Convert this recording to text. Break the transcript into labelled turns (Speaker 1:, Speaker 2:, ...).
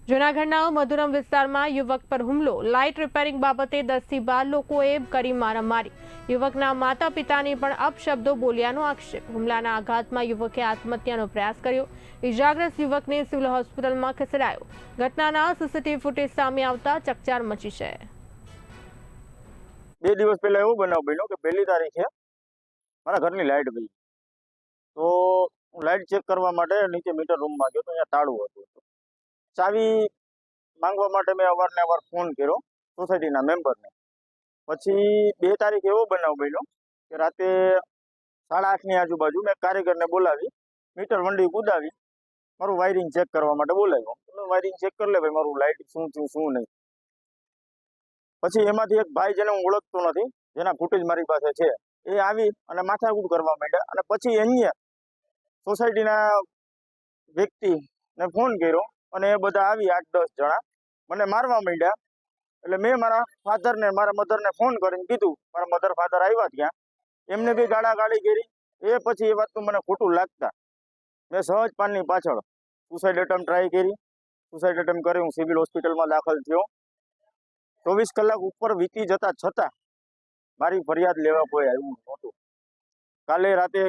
Speaker 1: જૂનાગઢના મધુરમ વિસ્તારમાં યુવક પર હુમલો. લાઇટ રિપેરિંગ બાબતે 10 થી 12 લોકોએ કરી મારામારી. યુવકના માતા પિતાની પણ અપશબ્દો બોલ્યાનો આક્ષેપ. હુમલાના આઘાતમાં યુવકે આત્મહત્યાનો પ્રયાસ કર્યો. ઇજાગ્રસ્ત યુવકને સિવિલ હોસ્પિટલમાં ખસેડાયો. ઘટનાના સીસીટીવી ફૂટેજ સામે આવતા ચકચાર મચી છે.
Speaker 2: 2 દિવસ પહેલા એવો બનાવ બન્યો કે 1લી તારીખે મારા ઘરની લાઇટ ગઈ. તો હું લાઇટ ચેક કરવા માટે નીચે મીટર રૂમમાં ગયો તો અહીંયા તાળું હતું. ચાવી માંગવા માટે મેં અવારનવાર ફોન કર્યો સોસાયટીના મેમ્બરને. પછી 2 તારીખ એવો બનાવ બન્યો કે રાતે 8:30ની આજુબાજુ મેં કારીગરને બોલાવી મીટર વંડી કુદાવી મારું વાયરિંગ ચેક કરવા માટે બોલાવ્યો. વાયરિંગ ચેક કરી લે ભાઈ મારું લાઇટ શું થયું શું નહીં. પછી એમાંથી એક ભાઈ જેને હું ઓળખતો નથી, જેના ફૂટેજ મારી પાસે છે, એ આવી અને માથાકૂટ કરવા માંડ્યા. અને પછી અન્ય સોસાયટીના વ્યક્તિને ફોન કર્યો અને એ બધા આવી 8-10 જણા મને મારવા માંડ્યા. એટલે મેં મારા ફાધરને મારા મધરને ફોન કરીને કીધું. મારા મધર ફાધર આવ્યા ત્યાં, એમને બી ગાળાગાળી કરી. એ પછી એ વાતનું મને ખોટું લાગતા મેં સહજ પાનની પાછળ સુસાઇડ એટેમ્પ ટ્રાય કરી. સુસાઇડ એટેમ્પ કરી હું સિવિલ હોસ્પિટલમાં દાખલ થયો. 24 કલાક ઉપર વીતી જતા છતાં મારી ફરિયાદ લેવા કોઈ આવ્યું નહોતું. કાલે રાતે